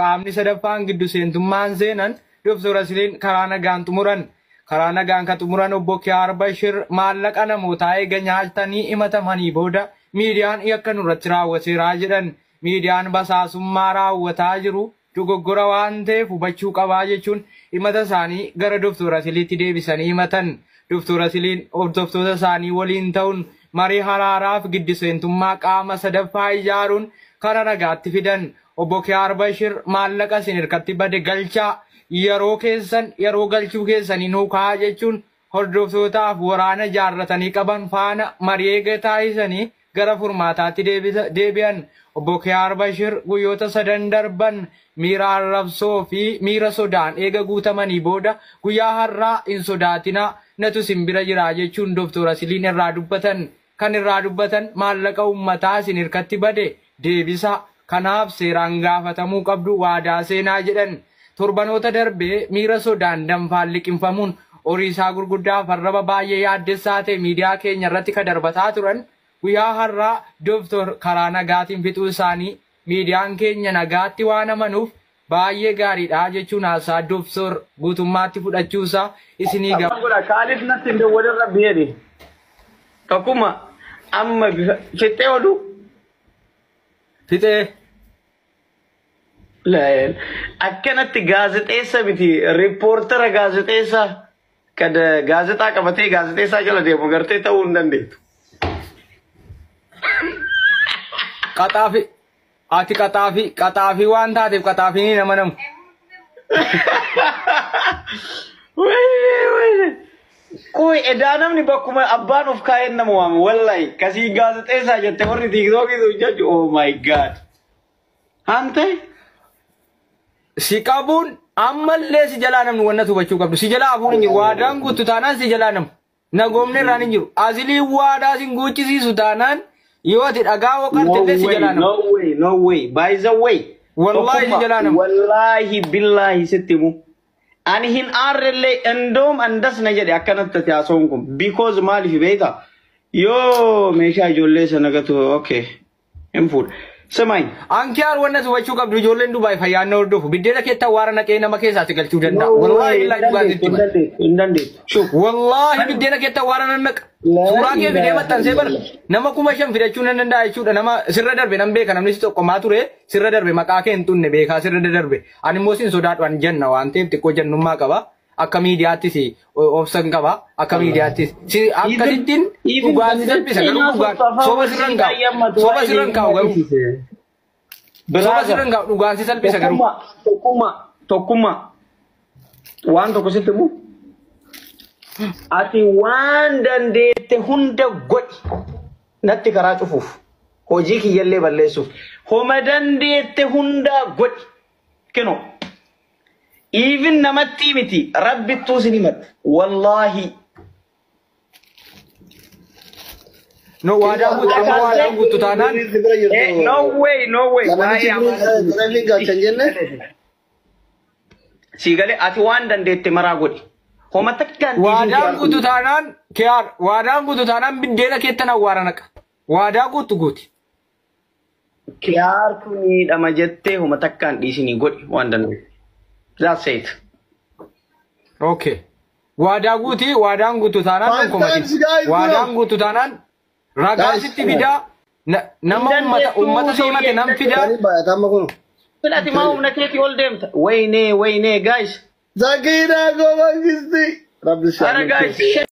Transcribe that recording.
qaamni sadaffaan giddu seentummaan seenan Dr. Rasiliin karaa nagaan xumuran. Karaa nagaan ka xumuran obbo Kiyaar Bashir maallaqa namootaa eega nyaaltanii himatamanii booda miidiyaan yakka nurratti raawwateeraa jedhan. Miidiyaan basaasummaa raawwataa jiru dogoggora waan ta'eef hubachuu qabaa jechuun himata isaanii gara Dr. Rasiliitti deebisanii himatan. Dr. Rasiliin hordoftoota isaanii waliin ta'uun marii haraaraaf giddu seentummaa qaama sadaffaa ijaaruun karaa nagaatti fidan. Obbo Kiyaar Bashir maallaqa isin hirkatti bade galchaa yeroo galchuu keessanii nuukaa jechuun hordoftootaaf waraana jaarratanii qaban faana marii eega taasisanii gara furmaataatti deebi'an. Obbo Kiyaar Bashir guyyoota 3 darban miira arrabsoo fi miira sodaan eega guutamanii booda guyyaa har'aa hin sodaatinaa natu simbira jira jechuun Dr. Rasiliin irraa dubbatan. Kan irraa dubbatan maallaqa uummataa isin hirkatti bade deebisa. Kanaaf seeraan gaafatamuu qabdu waadaa seenaa jedhan. Torbanoota darbee miira sodaan danfaan liqinfamuun horii isaa gurguddaa farraba baay'ee yaaddessaa ta'e miidiyaa keenya irratti ka darbataa turan. Guyyaa har'aa Dr. karaa nagaatiin fixuu isaanii miidiyaan keenya nagaatti waan amanuuf baay'ee gaariidha jechuun haasaa Dr. guutummaatti fudhachuusaa isinii gaba. Kaalif natti hin walirra biyyeedhi. Tokkuma amma fixee oduu. Fixee. Akkanatti gaazexeessa miti riippoortara gaazexeessa kan gaazexaa qabatee gaazexeessaa jala deemu gartee ta'uu hin dandeettu. Qaxaafi ati qaxaafi waan taateef qaxaafiin nama namu. Kuy edaa namni bakkuma abbaan of kaa'een nama waamu wallahi kasii gaazexeessaa jette warri tiiktookii jechuu oh my god. Hante? Si qabuun ammallee si jalaa namni wanna hubachuu qabdu. Si jalaa hafuun hin jiru. Waadaan guutu taanaan si jalaa namu. Nagoomne irraan hin jiru. Asilii waadaa sin guuchisiisu taanaan yoo ati dhagaa waqartillee si jalaa namu. No way. By the way. Wallahi si jalaa namu. Wallahi billahi sitti himu. Ani hin aarrellee endoom andas na jedhe akkanatti ati haasoon kun. Because maaliif beeka? Yoo meeshaa ijoollee sana gatu okay. Hin fuudha. Semai. Ankiar wanna hubachuu qabdu ijoolleen Dubaay fayyaanna hordofu biddeena keetta waara naqee nama keessaatti galchuu danda'a. Wallahi billahi dhugaatitti. Hin dandeettu. Wallahi biddeena keetta waara nan naqa. Suuraa kee fidee maxxansee bara nama 5,000 fidachuu nan danda'a jechuudha. Nama sirra darbe nan beeka namni si tokkomaa ture sirra darbe maqaa kee hin tunne beekaa sirra darbe. Ani immoo sin sodaadhaan jenna waan ta'eef xiqqoo jennummaa qaba. Akka miidiyaattis obsan qaba. Akka miidiyaattis. Akkasittiin dhugaatti salphisa garuu dhugaan soba sirran kaa'u. Soba sirran kaa'u garuu. Soba sirran kaa'u dhugaatti salphisa garuu. Tokkummaa. Waan tokko sitti himu. Ati waan dandeette hunda godhi. Natti karaa cufuuf. Hojii kiyyallee balleessuuf. Homa dandeette hunda godhi. Kenoo. Even namatti miti rabbittuu sin himadhu wallahi. No waadaan guutu taanaan. No way. Siigalee ati waan dandeette maraa godhi. Homa takkaan waadaan guutu taanaan Kiyaar waadaan guutu taanaan biddeena keettan awwaara naqa. Waadaa guutu guuti. Kiyaar kuni dhama jettee homa takkaan dhiisinii godhi waan dandeette. That's it. Okay. Waadaan guutu taanaan konkomati. Waadaan guutu taanaan ragaasitti fidaa nama ummata soomate nam fidaa. Filati maa humna keetii ol deemta. Wayne guys. Zakira go mangisti. Rabbi guys.